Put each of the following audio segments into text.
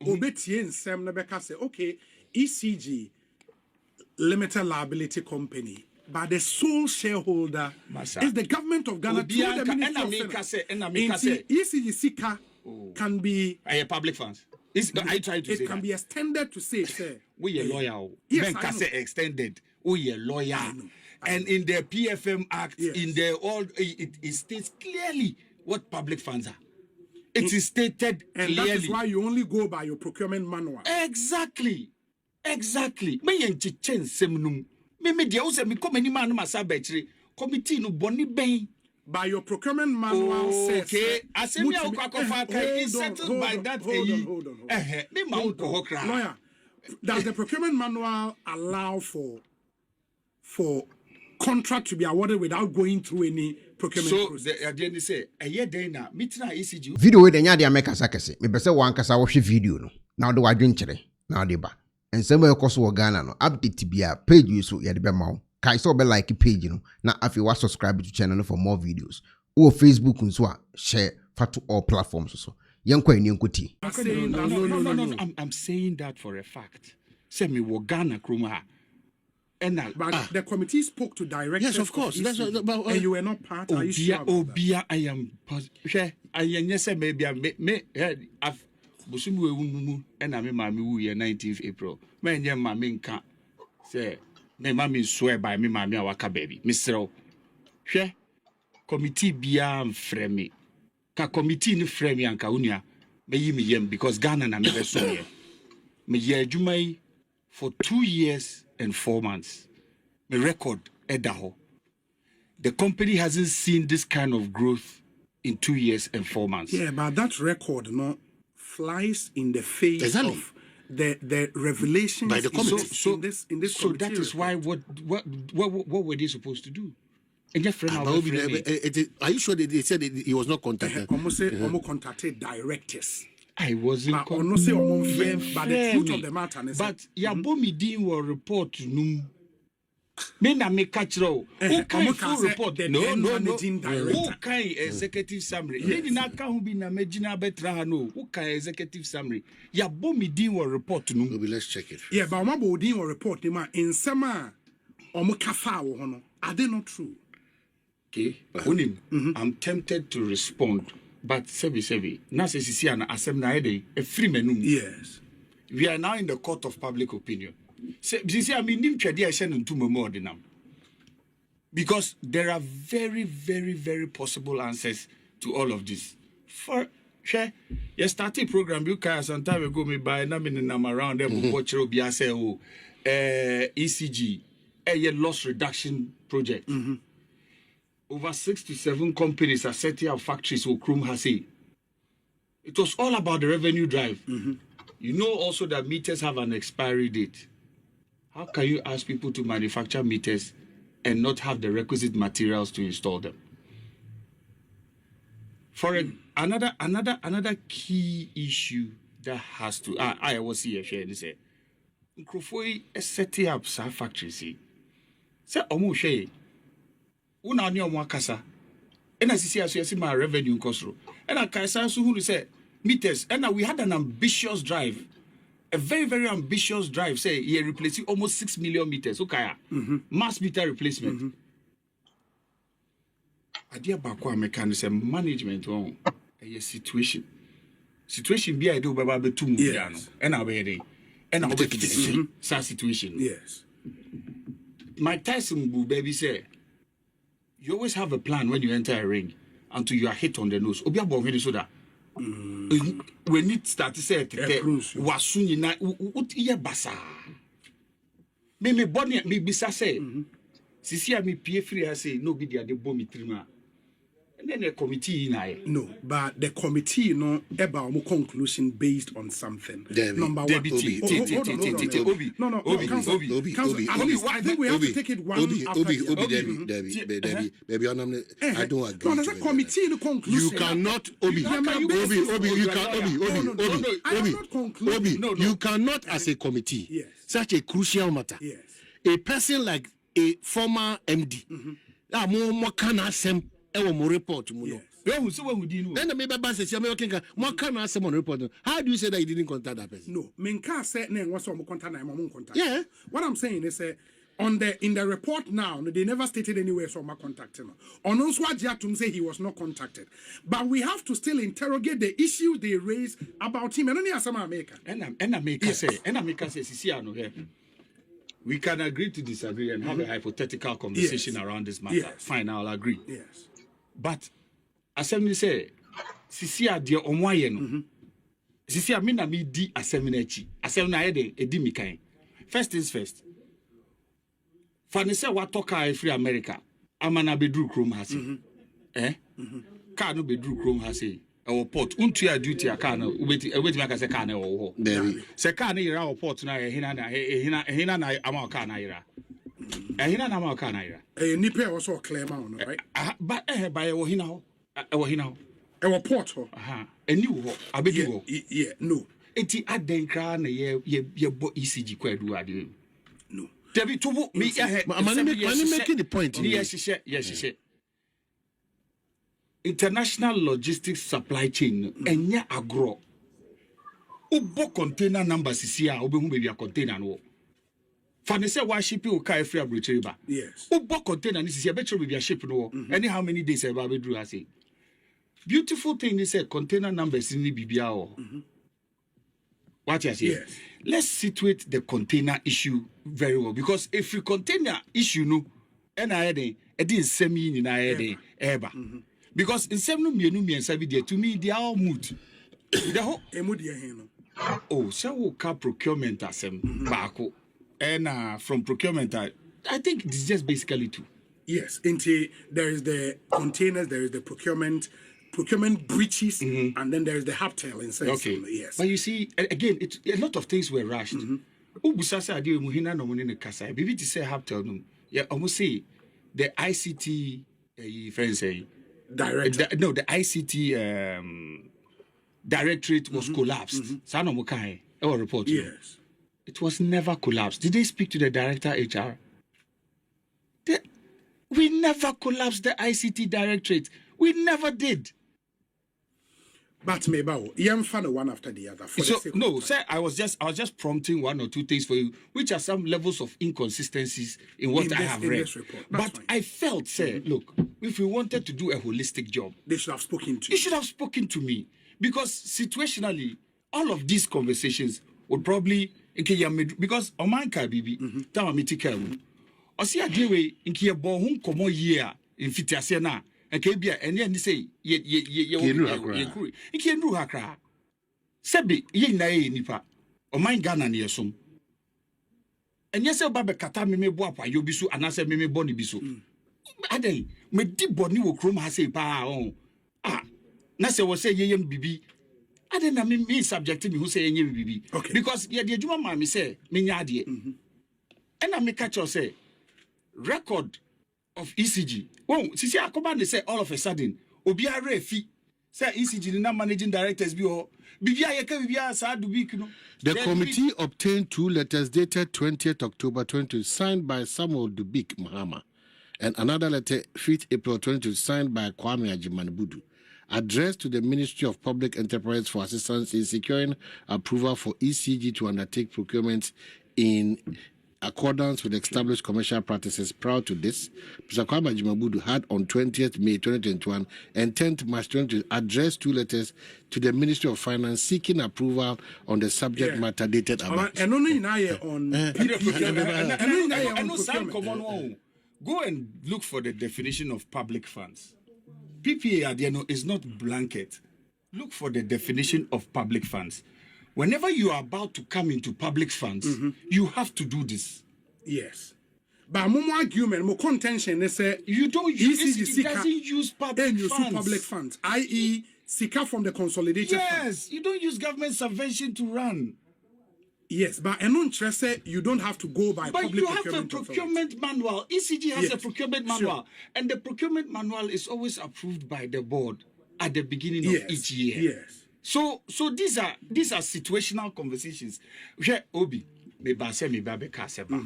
Obetie nsem na beka say okay, ECG limited liability company, but the sole shareholder is the government of Ghana through the Ministry of Finance. ECG Sika can be public funds. I try to say it can be extended to say, sir. We a lawyer. Yes, I say extended. We a lawyer. And in the PFM Act, in the all, it states clearly what public funds are. It is stated and clearly. That is why you only go by your procurement manual. Exactly. Me yen change semnum. Me dia use me come any man masa betri committee no boni ben. By your procurement manual says. Okay. Asemi akwakofa kai is settled by that. Hold on. Lawyer, does the procurement manual allow for contract to be awarded without going through any procurement process? So the say a year day na mitra ECG video we dey nya make kasa me be say wan kasa wo hwe video no na de wadwen kire na de ba ensem e koso wo Ghana no update bia page you so ye de be mawo kai so be like page no na afi wa subscribe to channel for more videos o Facebook nso a share for to all platforms so yenkwa eni enkoti. I'm saying that for a fact. Say me wo Ghana kroma ha. But the committee spoke to directors. Yes, of course. That's what, and you were not part. Are you sure? I am. I yes, maybe me. I've busumu and I mean, 19th April. Me nye mami nka say me mami swear by me mami awaka baby. Mr. Hwe committee bia mfreme. Ka committee ni frame anka unia me yi me yem because Ghana na me be so here. Me ye adwumai for 2 years and 4 months. The record edaho. The company hasn't seen this kind of growth in 2 years and 4 months. Yeah, but that record flies in the face of the revelations by the committee. In this so that is why what were they supposed to do? And are you sure they said he was not contacted? Almost contacted directors. I wasn't. But the truth of the matter is. But Yabomi didn't report num. Me na me catch row. Who can full report? No. Who can executive summary? Me di na ka hu bi na megina betra no. Who can executive summary? Yabomi didn't report num. Maybe let's check it. Yeah, but Omabo didn't report him in summer. Omo kafa wo hono. Are they not true? Okay. I'm tempted to respond. But sevi na se sisi ana asem na ede e free menum. Yes. We are now in the court of public opinion. Sisi I mean nim twede a hye no ntumo mo ordinam. Because there are very, very, very possible answers to all of this. For share, you started program you can some time ago me by na me nam around there watch obi say ECG a loss reduction project. Over 6 to 7 companies are setting up factories for Krum Hasi. It was all about the revenue drive. You know also that meters have an expiry date. How can you ask people to manufacture meters and not have the requisite materials to install them? For another key issue that has to I was here sharing this. Nkrofoi is setting up some factories. Say omo shey una ni omo akasa ena sisi aso yesi ma revenue nkosro ena kaisa so hu say meters ena we had an ambitious drive, a very, very ambitious drive, say he replacing almost 6 million meters. Okay, mass meter replacement. Adia bakwa mechanism management on a situation be I do baba betum piano and away and I'll take it situation. Yes. Mike Tyson will baby say you always have a plan when you enter a ring until you are hit on the nose. Obi above so that when it start to say wasuni na what ye basa me body me bisa say sisi me pie free say no be dia de bomi trima and then the committee no, but the committee about conclusion based on something. Number one, Obi. I think we have to take it one after Debbie, I don't agree. No, there's a committee in conclusion. You cannot, you cannot as a committee, such a crucial matter. A person like a former MD, more can ask him. Report Then the member says, "You're making what can I say on report?" How do you say that you didn't contact that person? No, Menka said, "No, what's on contact? I'm contact." Yeah. What I'm saying is, in the report now, they never stated anywhere so my contact him. On Onswajatum say he was not contacted, but we have to still interrogate the issue they raised about him. And only as some American. And I make say, here. We can agree to disagree and have a hypothetical conversation around this matter. Yes. Fine, I'll agree. Yes. But assembly say, Sisia dear Omwayen. Sisia mina mi di assembly. Assembly ede edi mi kain. First things first. Fani say what talk free America. Amana bedru chrome hasi. Car no bedru chrome hasi. Our port unto your duty a car no wait make say car na wo ho. Say car na ira our port na hina na ama car na ira. Hina na ama car na ira. Nipe also claim on, right? But by wo hina ho. Our port ho. Eni wo abedi wo. Yeah, no. Eti aden kra na ye bo ECG kwadu ade. No. David to me I'm making the point. Yes. International logistics supply chain enya agro. Ubo container number sisi a obehu be container no. Fane say wa ship o kai free abrochiri ba. Yes. Ubo container ni sisi e be try be ship no. Any how many days e ba be dru ase. Beautiful thing is say container numbers ni bibia o. What you say? Yes. Let's situate the container issue very well, because if you container issue no and I had it didn't semi in I ever. Because in seven mienu bi to me they are all mood. The whole so car procurement asem bako. And from procurement I think it's just basically two. Yes, there is the containers, there is the procurement breaches, and then there is the haptel inside. Okay. Yes. But you see, again, a lot of things were rushed. Ubusasa adi muhina no muni ne kasa. Bibi ti say haptel no. Yeah, almost say the ICT friends say director. The ICT directorate was collapsed. Sana mo kai. Our report. Yes. It was never collapsed. Did they speak to the director HR? We never collapsed the ICT directorate. We never did. But maybe you follow one after the other. Sir, I was just prompting one or two things for you, which are some levels of inconsistencies in what I have read. But fine. I felt, sir, look, if we wanted to do a holistic job, they should have spoken to you. They should have spoken to me, because situationally, all of these conversations would probably because Oman Kabibi, Tamamitikamu, or see a day in Kia Bohum Komo year in Fitiasena. And Kabia, and then say, ye can do Hakra. Sebi, ye nae nipa, or mine Ghana near some. And yes, Baba Katami me boapa, you be so, and I said, me bonny be so. Ade, me deep body will chrome has a pa on. Nasa was say, ye bibi. I didn't me subjecting me who say, ye bibi. Okay. Because ye dear Juma mammy say, Minyadi. And I make catch or say, record of ECG. Well, Sisi Akoba say all of a sudden, Obiara Refi, say ECG the managing directors be all. The committee obtained 2 letters dated 20th October 20 signed by Samuel Dubik Mahama, and another letter 5th April 20 signed by Kwame Ajimanebudu, addressed to the Ministry of Public Enterprise for assistance in securing approval for ECG to undertake procurement in accordance with established commercial practices. Prior to this, Mr. Kwame Ajimanebudu had on 20th May 2021 and 10th March 2020 addressed 2 letters to the Ministry of Finance seeking approval on the subject matter dated about. And only now on go and look for the definition of public funds. PPA is not blanket. Look for the definition of public funds. Whenever you are about to come into public funds, you have to do this. Yes. But more argument, more contention, they say you don't use it doesn't use public funds, i.e., Sika from the consolidated funds. Yes, you don't use government subvention to run. Yes, but you don't have to go by public procurement. But you have a procurement manual. ECG has a procurement manual. And the procurement manual is always approved by the board at the beginning of each year. Yes. So these are situational conversations. Obi, me ba se me ba be ka se ba.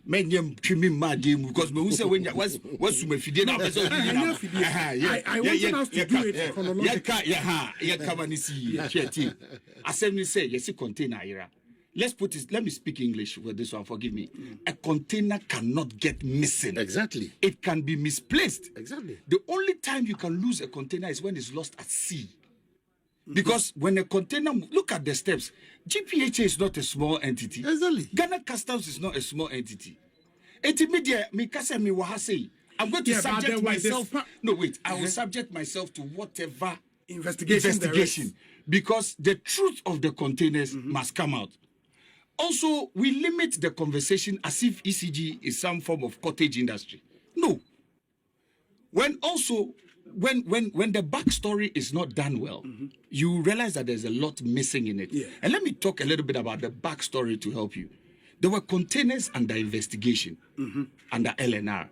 men me mad because me who say when was my fidel now. I wanted us to do it chronologically. Come and see. I said, say, yes, a container era. Let's put it, let me speak English for this one, forgive me. A container cannot get missing. Exactly. It can be misplaced. Exactly. The only time you can lose a container is when it's lost at sea. Because when a container, look at the steps. GPHA is not a small entity. Exactly. Ghana Customs is not a small entity. I'm going to subject myself. No, wait. I will subject myself to whatever investigation. Because the truth of the containers must come out. Also, we limit the conversation as if ECG is some form of cottage industry. No. When the backstory is not done well, you realize that there's a lot missing in it. Yeah. And let me talk a little bit about the backstory to help you. There were containers under investigation, under LNR.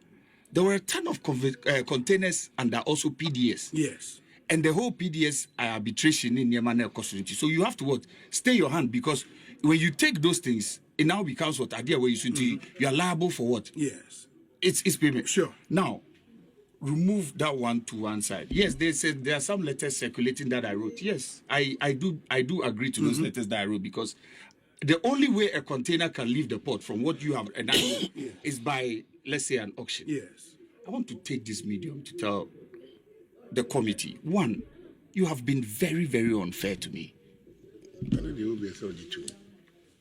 There were a ton of containers under also PDS. Yes. And the whole PDS arbitration in Yamana Constitution. So you have to what? Stay your hand, because when you take those things, it now becomes what idea where you are liable for what? Yes. It's payment. Sure. Now, remove that one to one side. Yes, they said there are some letters circulating that I wrote. Yes, I do agree to those letters that I wrote, because the only way a container can leave the port from what you have is by, let's say, an auction. Yes. I want to take this medium to tell the committee, one, you have been very, very unfair to me.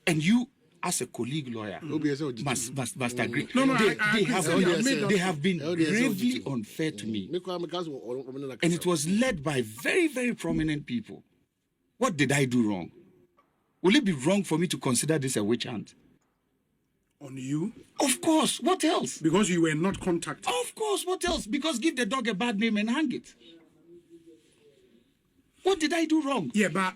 And you, as a colleague lawyer, must agree. No, they have been gravely unfair to me. And it was led by very, very prominent people. What did I do wrong? Will it be wrong for me to consider this a witch hunt? On you? Of course. What else? Because you were not contacted. Of course. What else? Because give the dog a bad name and hang it. What did I do wrong? Yeah, but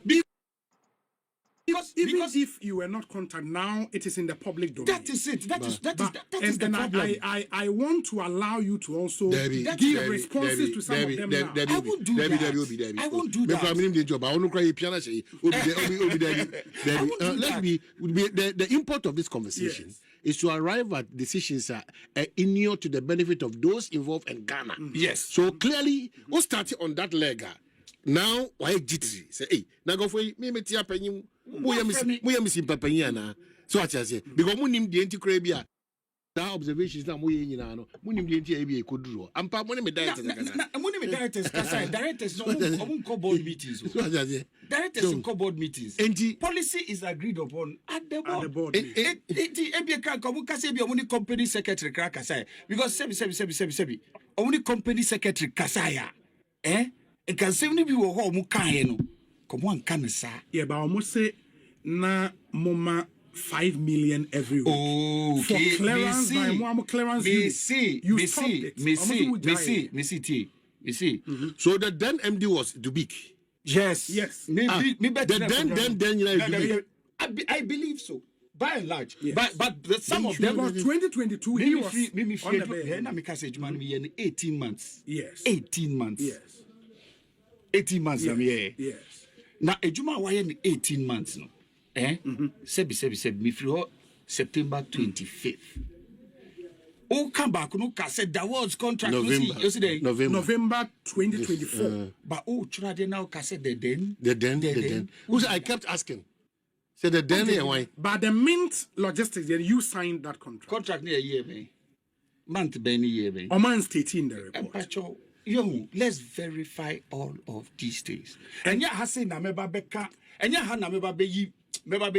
because if you were not contacted, now it is in the public domain. That is it. That is the problem. I want to allow you to also give responses to some of them now. I won't do that. I won't do that. The import of this conversation is to arrive at decisions inure to the benefit of those involved in Ghana. Yes. So clearly, we started on that leg. Now, why jittery? Say, hey, now go for me, tia penny. We missing Papayana. So I say, because Munim the anti-crabia. Now observations now, Munim the anti-ABA could draw. I'm Pamonim directors, directors, no board meetings. Directors in board meetings. And policy is agreed upon at the board. Only company secretary Krakasai. Because Sebi, only company secretary Kasaya. It can say be home Kayeno. Come on, can say. Yeah, but almost say na moma 5 million every week. Oh, for clearance, you stopped it. Me see. So the then MD was Dubik. Yes. Maybe then I believe so. By and large, yes. but some of them. About 2022, he was on the bed. 18 months. Yes. 18 months. Yes. 18 months. Yes. Now, Ejuma why 18 months no? Sebi. Me free September 25th. Oh, come back. No, said that was contract. November 2024. But chura now said the den. Who I kept asking. Said the den why? But the Mint Logistics, you signed that contract. Contract near a year, me. Month be year, me. Or man stating the report. Let's verify all of these things. And ya has na meba beka. And ya ha na meba be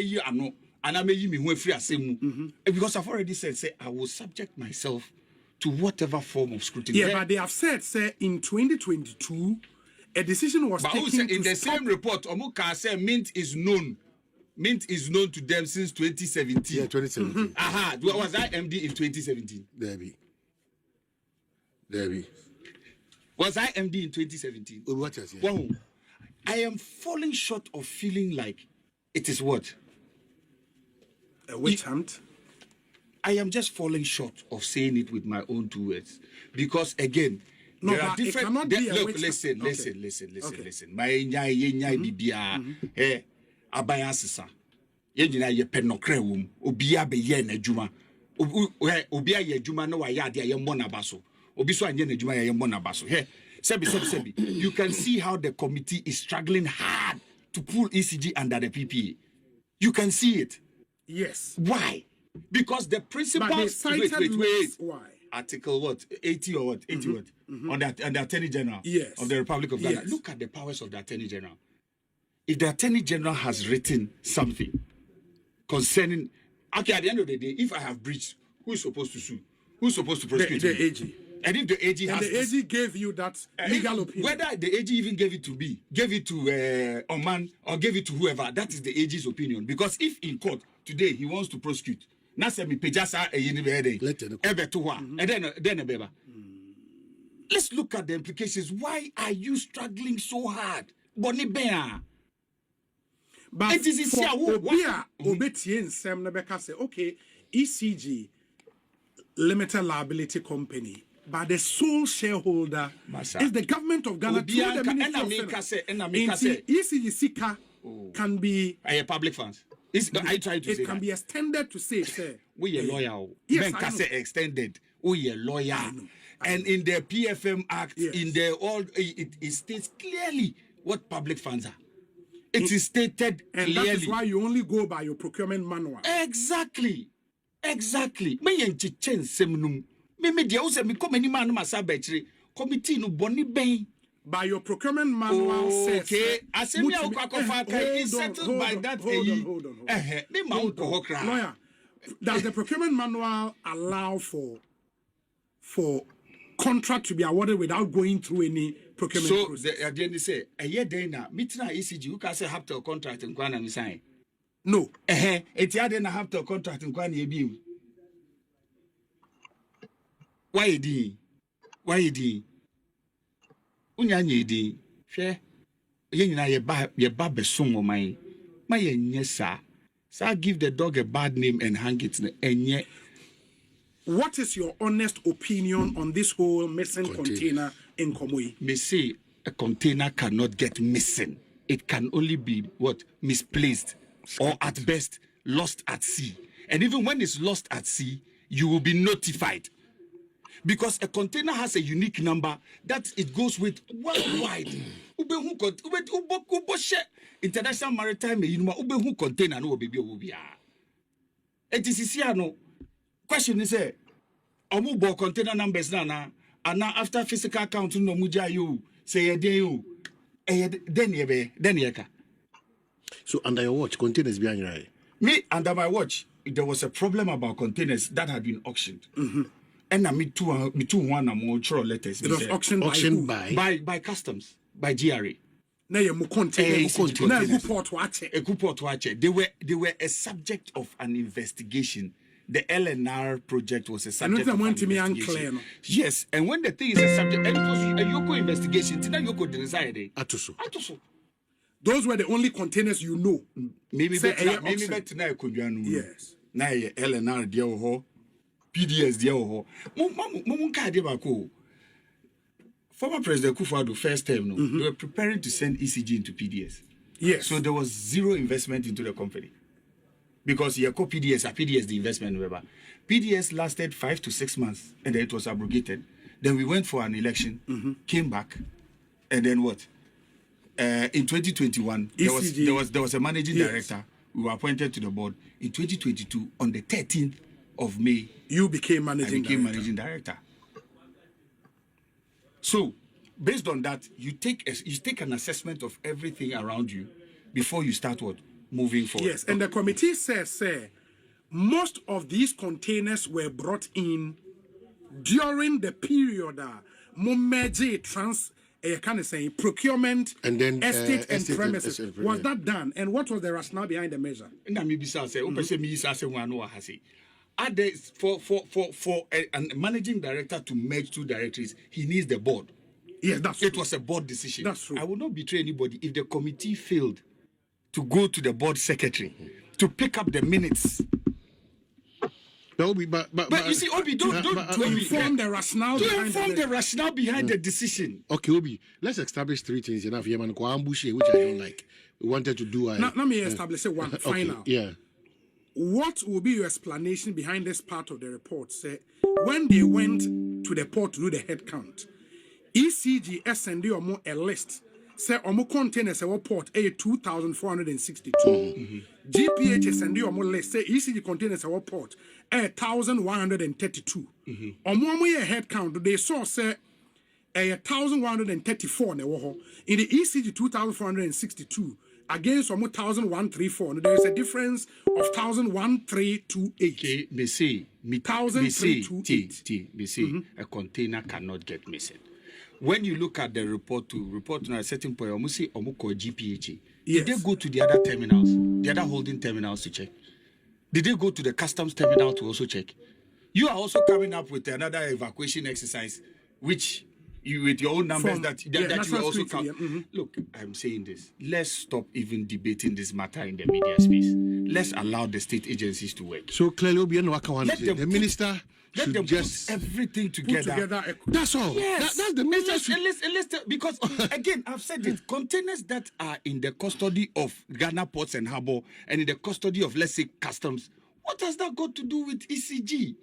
yi ano. And I may me when free asemu. Because I've already said, I will subject myself to whatever form of scrutiny. Yeah, but they have said, in 2022, a decision was taken in the same report. Omuka said Mint is known. Mint is known to them since 2017. Yeah, 2017. Aha. Was I MD in 2017? Debbie. Was I MD in 2017? What is it? Wow. I am falling short of feeling like it is what? A witch hunt? I am just falling short of saying it with my own 2 words. Because again, no, there are different. Look, listen. My nyai bibia. Abayansisa. Ye nyina ye penokre wum. Obiya be ye na adwuma. obi aye adwuma na wa ya de aye mbona baso obi so anye na adwuma aye mbona baso he sebi you can see how the committee is struggling hard to pull ECG under the PPA. You can see it. Yes. Why? Because the principles. Wait. Why? Article what? 80 or what? 80 what? On the Attorney General of the Republic of Ghana. Look at the powers of the Attorney General. If the Attorney General has written something concerning, okay, at the end of the day, if I have breached, who is supposed to sue? Who's supposed to prosecute? The AG. And if the AG has... And the AG gave you that legal opinion. Whether the AG even gave it to me, gave it to Oman, or gave it to whoever, that is the AG's opinion. Because if in court, today, he wants to prosecute, let's look at the implications. Why are you struggling so hard? Bonnie Bear. But it is okay, ECG, limited liability company, but the sole shareholder is the government of Ghana through the Ministry of Finance. ECG Sika can be a public funds. I try to say it can be extended to say, sir. We are lawyer. Yes, I say extended. We are lawyer. And in the PFM Act, in the all, it states clearly what public funds are. It is stated and clearly. That is why you only go by your procurement manual. Exactly. Me yen change semnum. Me dia use me come any man masa betri. Committee no boni ben. By your procurement manual says. Okay. Assembly of Kakofaka is settled by that. Hold on. Lawyer, does the procurement manual allow for contract to be awarded without going through any procurement process? So, the end say, a year day now, meeting ECG, you can say have to contract in Kwana and sign. No. It's a day have to contract in Kwana Bill. Why di? Unyanye di. Share. Yenina ye ba besung my yesa. So I give the dog a bad name and hang it and yet. What is your honest opinion on this whole missing container in Komui? Me say a container cannot get missing. It can only be what? Misplaced or at best lost at sea. And even when it's lost at sea, you will be notified. Because a container has a unique number that it goes with worldwide. International Maritime Ube container no baby obia. It is no. Question is omubo container numbers na and now after physical count no muja you say you then yeka. So under your watch, containers behind your eye? Me under my watch, there was a problem about containers that had been auctioned. And me too one more letters. It was auctioned by customs, by GRA. They were a subject of an investigation. The LNR project was a subject of an investigation. Yes, and when the thing is a subject, and it was a Yoko investigation, Tina Yoko decided. Atuso. Those were the only containers you know. Maybe better now. Yes. Now LNR dear ho, PDS dear ho. Mumunka dear bako. Former President Kufuor first term, they were preparing to send ECG into PDS. Yes. So there was zero investment into the company. Because you call PDS the investment, remember. PDS lasted 5 to 6 months and then it was abrogated. Then we went for an election, came back, and then what? In 2021, there was a managing director. We were appointed to the board. In 2022, on the 13th of May, you became managing director. So, based on that, you take an assessment of everything around you before you start moving forward. Yes, and the committee says, most of these containers were brought in during the period procurement and then estate and premises. Was that done? And what was the rationale behind the measure? For a managing director to merge two directories, he needs the board. Yes, that's true. It was a board decision. That's true. I will not betray anybody if the committee failed to go to the board secretary to pick up the minutes. But you see, Obi, don't inform the rationale behind the decision. Okay, Obi, let's establish three things enough here, man. Which I don't like. We wanted to do. Let me establish one final. Yeah. what will be your explanation behind this part of the report? Say, when they went to the port to do the head count, ECG send you a list. Say, containers at port a 2,462. GPH send you list. Say, ECG containers at port a 1,132. A head count. They saw say 1,134 in the ECG 2,462 against 1,134. There is a difference of 1,1328. Okay, me say, a container cannot get missing. When you look at the report on a certain point, almost say GPH. Did they go to the other terminals, the other holding terminals to check? Did they go to the customs terminal to also check? You are also coming up with another evacuation exercise, which you with your own numbers that you also count. Look, I'm saying this. Let's stop even debating this matter in the media space. Let's allow the state agencies to work. So clearly, the minister. Let them just put everything together. That's all. Yes. That's the minister. Because again, I've said it. Containers that are in the custody of Ghana Ports and Harbour and in the custody of, let's say, customs, what has that got to do with ECG?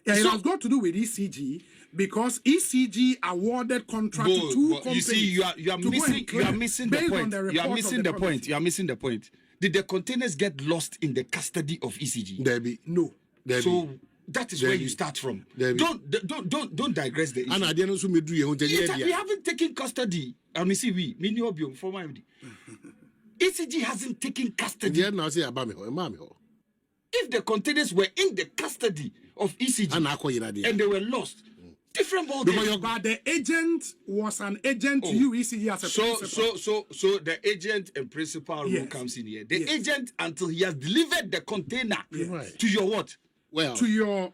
Yeah, it has got to do with ECG because ECG awarded contract to two companies. You see, you are missing the point. You are missing the point. Did the containers get lost in the custody of ECG? No. So that is where you start from. Don't digress the issue. We haven't taken custody. ECG hasn't taken custody. If the containers were in the custody of ECG and they were lost, different ball game. But the agent was an agent to you, ECG as a principal. So the agent and principal rule comes in here. The agent, until he has delivered the container to your what? Well, to your...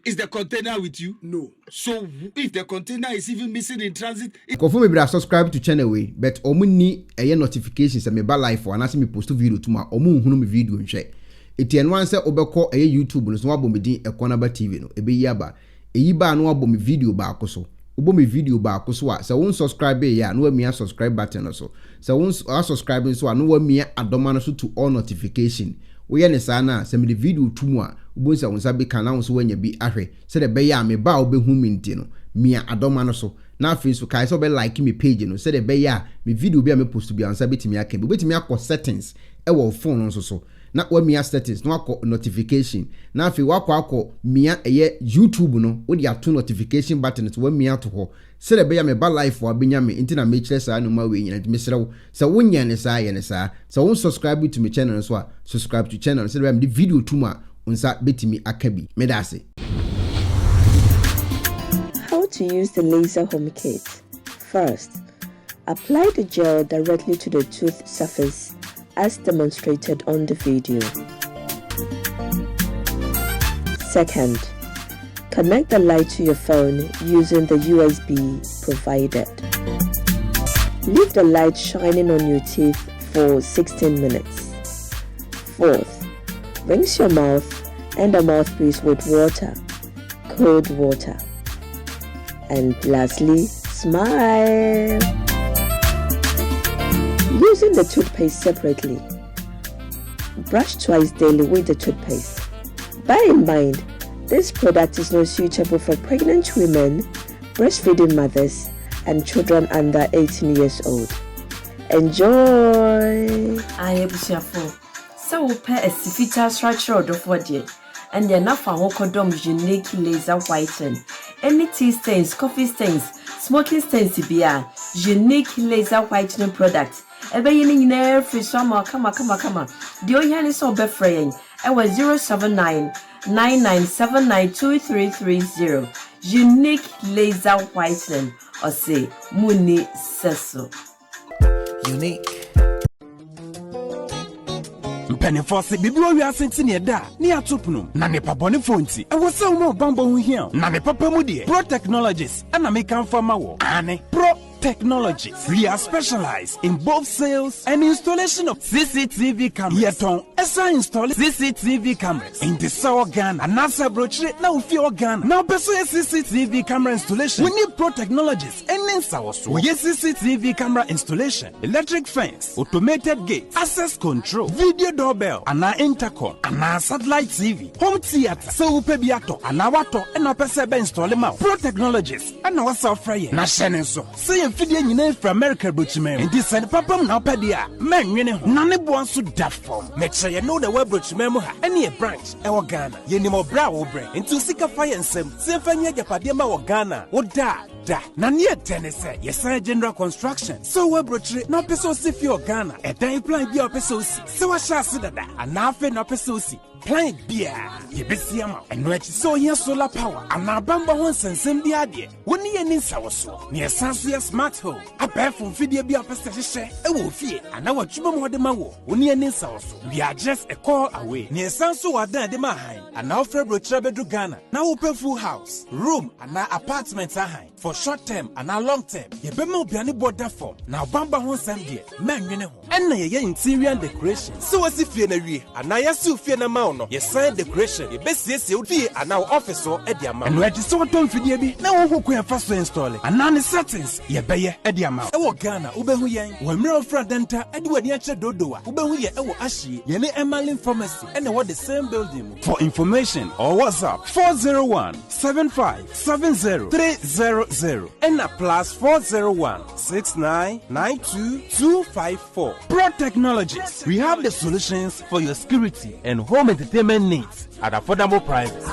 Is the container with you? No. So if the container is even missing in transit... Confirm me subscribe to channel way, but omu ni eye notifications me ba live for anase me post video to ma omu hunu me video nhwe. Eti en wan se obekọ eye YouTube no so wabo me din Ekuonaba TV no ebe yi aba. Eyi ba no wabo me video ba akoso. Obo me video ba akoso a se won subscribe ya no amia subscribe button no so. Se won subscribe so a no amia adoma no so to all notification. We ne saa na se me the video tumu a ubonsa wonsa be kana won so wanya bi ahwe se de be ya me ba obehu mi nti no mia adoma no so na afi so kai so be like me page no se de be ya me video bi a me post bi ansa betimi aka bi betimi akọ settings e wo phone no so na wa mia settings no akọ notification na afi akọ mia eye YouTube no wo di ato notification button to wa mia to ho se de be ya me ba live for abenya me nti na me kire saa no ma we nyina me serew se wonya ne saa ye ne saa se won subscribe to me channel so a subscribe to channel se de be me video tuma unsa betimi akabi medase. How to use the laser home kit. First, apply the gel directly to the tooth surface as demonstrated on the video. Second, connect the light to your phone using the USB provided. Leave the light shining on your teeth for 16 minutes. Fourth, rinse your mouth and the mouthpiece with water, cold water. And lastly, smile. Using the toothpaste separately. Brush twice daily with the toothpaste. Bear in mind, this product is not suitable for pregnant women, breastfeeding mothers, and children under 18 years old. Enjoy! I am Jinapor. So we pair a sifita structure of the and the enough for Hokodom unique laser whiten. Any tea stains, coffee stains, smoking stains to be a unique laser whitening product. Ever free summer, come. The Oyan is so befraying. I was 079-9979-2330. Unique laser whitening or say Muni Seso. Unique. Penifose bibio wi asenti ne da ne atopno na ne pabone fonti e wo se wo bambo hu hia na ne papa mu de Pro Technologies ana me kan fama wo ane Pro Technologies. We are specialized in both sales and installation of CCTV cameras. Yeton Esa install CCTV cameras in the Sour Ghana and NASA brochure now fear Ghana. Now pursue CCTV camera installation. We need Pro Technologies and then Sawaso. We use CCTV camera installation, electric fence, automated gate, access control, video doorbell, and our intercom, and our satellite TV, home theater, so upebiato, and our water, and our pesebe install them out. Pro Technologies, and our software. Na shenenso. Say video you name from America brochure. In this and papa now pedia. Man, you know, none of one so daft form. Make sure you know the web brochure ha. Any a branch, our Ghana. You need more brow brain. Into Sika Fire and Sem. Symphony Japadema or Ghana. What da. Nanya Tennessee, yes, general construction. So we brochure no peso si fi Ghana. A day plan be peso si. So I shall see that. And now fe no peso si. Plan beer. Ye be see am. And no so here solar power. And now bamba one sensem the idea. When ye need sawaso. Near Sansuya smart home. A pair from video be a peso share. A wolf fear. And now what you more the mawo. When ye need sawaso. We are just a call away. Near Sansu are there the mahine. And now for brochure bedroom Ghana. Now open full house. Room and now apartments are high. For short term and now long term, you be more biani border form. Now bamba hon sem dear, man you know. And na ye interior decoration. So as if you na we, and now you still fear na mauno. Ye sign decoration, ye best yes you be and now office or at the amount. And where you saw Tom Fidiabi, now who can first install it. And now the settings, ye bay at the amount. Ewo Ghana, Ubehu yang, when mirror front denta, Edward Yacha Dodoa, Ubehu ye Ewo Ashi, Yene Emalin Pharmacy, and what the same building. For information or WhatsApp 401-7570-300. And a plus 401-6992-254. Pro Technologies. We have the solutions for your security and home entertainment needs at affordable prices.